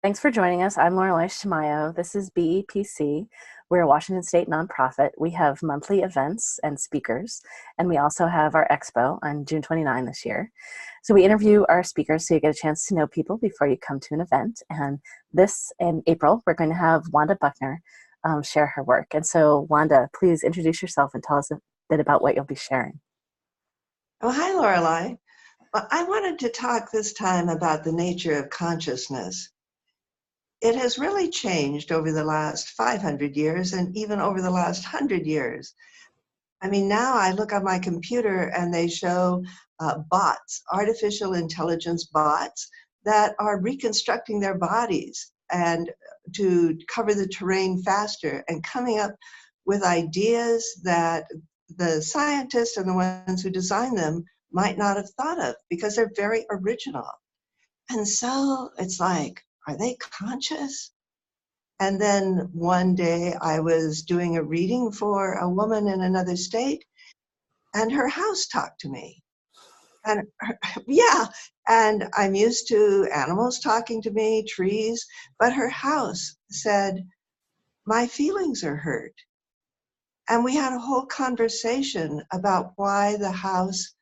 Thanks for joining us. I'm Lorelei Shamayo. This is BEPC. We're a Washington State nonprofit. We have monthly events and speakers, and we also have our expo on June 29 this year. So we interview our speakers so you get a chance to know people before you come to an event. And this in April, we're going to have Wanda Buckner share her work. And so Wanda, please introduce yourself and tell us a bit about what you'll be sharing. Oh, hi, Lorelei. Well, I wanted to talk this time about the nature of consciousness. It has really changed over the last 500 years and even over the last 100 years. I mean, now I look on my computer and they show bots, artificial intelligence bots, that are reconstructing their bodies and to cover the terrain faster and coming up with ideas that the scientists and the ones who design them might not have thought of because they're very original. And so it's like, are they conscious? And then one day I was doing a reading for a woman in another state, and her house talked to me. And yeah, and I'm used to animals talking to me, trees, but her house said, my feelings are hurt. And we had a whole conversation about why the house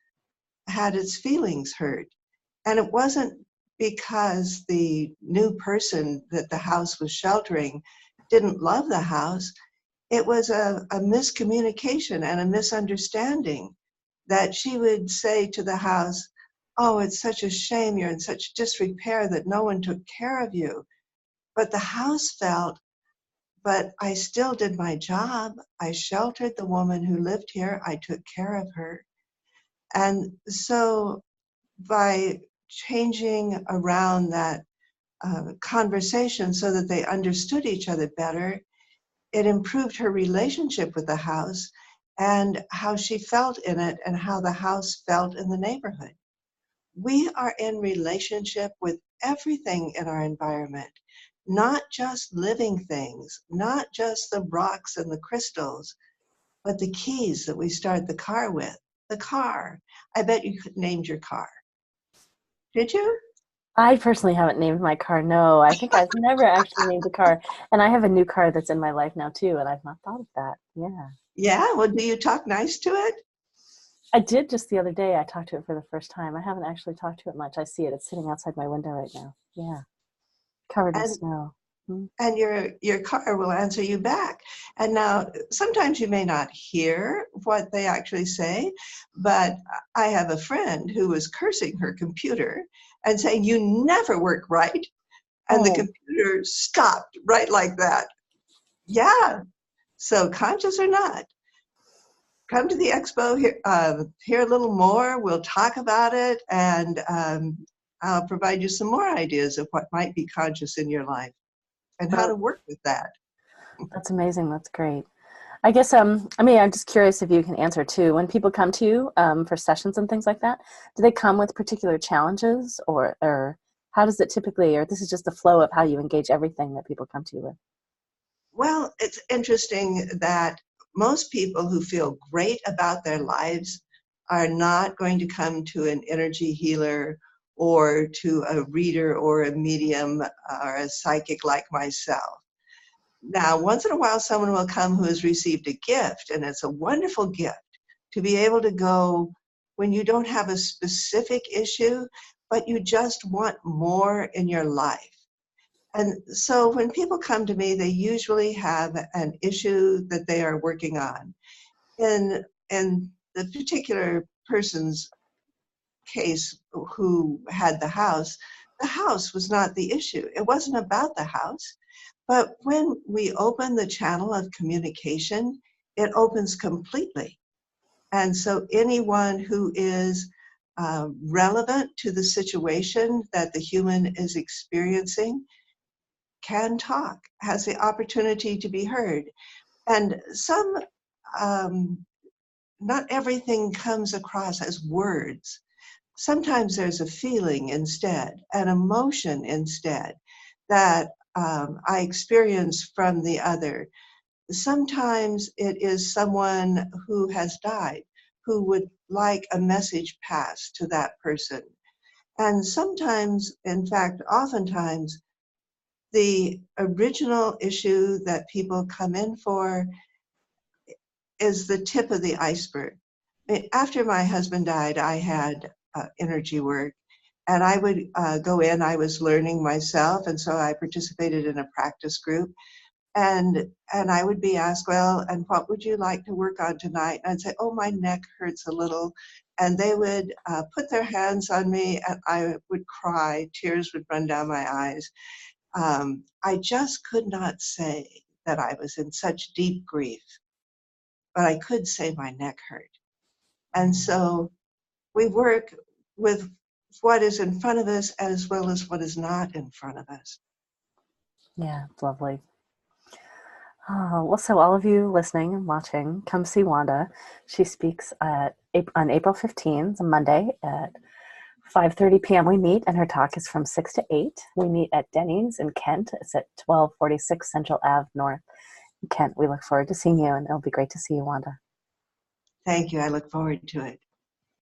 had its feelings hurt. And it wasn't because the new person that the house was sheltering didn't love the house. It was a miscommunication and a misunderstanding that she would say to the house, oh, it's such a shame you're in such disrepair that no one took care of you. But the house felt, but I still did my job. I sheltered the woman who lived here. I took care of her. And so by changing around that conversation so that they understood each other better, it improved her relationship with the house and how she felt in it and how the house felt in the neighborhood. We are in relationship with everything in our environment, not just living things, not just the rocks and the crystals, but the keys that we start the car with. The car. I bet you could name your car. Did you? I personally haven't named my car. No, I think I've never actually named a car. And I have a new car that's in my life now too, and I've not thought of that. Yeah. Yeah, well, do you talk nice to it? I did just the other day. I talked to it for the first time. I haven't actually talked to it much. I see it. It's sitting outside my window right now. Yeah. Covered in And snow. Mm. and your car will answer you back. And now sometimes you may not hear what they actually say, but I have a friend who was cursing her computer and saying, you never work right. And the Oh, computer stopped right like that. Yeah. So conscious or not, come to the expo, hear a little more. We'll talk about it, and I'll provide you some more ideas of what might be conscious in your life and how well, to work with that. that's amazing. That's great. I guess, I'm just curious if you can answer too. When people come to you for sessions and things like that, do they come with particular challenges or how does it typically, or this is just the flow of how you engage everything that people come to you with? Well, it's interesting that most people who feel great about their lives are not going to come to an energy healer or to a reader or a medium or a psychic like myself. Now, once in a while, someone will come who has received a gift, and it's a wonderful gift to be able to go when you don't have a specific issue, but you just want more in your life. And so when people come to me, they usually have an issue that they are working on. In the particular person's case who had the house was not the issue. It wasn't about the house. But when we open the channel of communication, it opens completely. And so anyone who is relevant to the situation that the human is experiencing can talk, has the opportunity to be heard. And not everything comes across as words. Sometimes there's a feeling instead, an emotion instead, that I experience from the other. Sometimes it is someone who has died, who would like a message passed to that person. And sometimes, in fact, oftentimes, the original issue that people come in for is the tip of the iceberg. After my husband died, I had energy work, and I would go in. I was learning myself, and so I participated in a practice group. And I would be asked, well, and what would you like to work on tonight? And I'd say, oh, my neck hurts a little. And they would put their hands on me, and I would cry. Tears would run down my eyes. I just could not say that I was in such deep grief, but I could say my neck hurt. And so we work with what is in front of us as well as what is not in front of us. Yeah, lovely. Oh, well, so all of you listening and watching, come see Wanda. She speaks on April 15th, a Monday at 5:30 p.m. we meet, and her talk is from 6 to 8. We meet at Denny's in Kent. It's at 1246 Central Ave North in Kent. We look forward to seeing you, and it'll be great to see you, Wanda. Thank you. I look forward to it.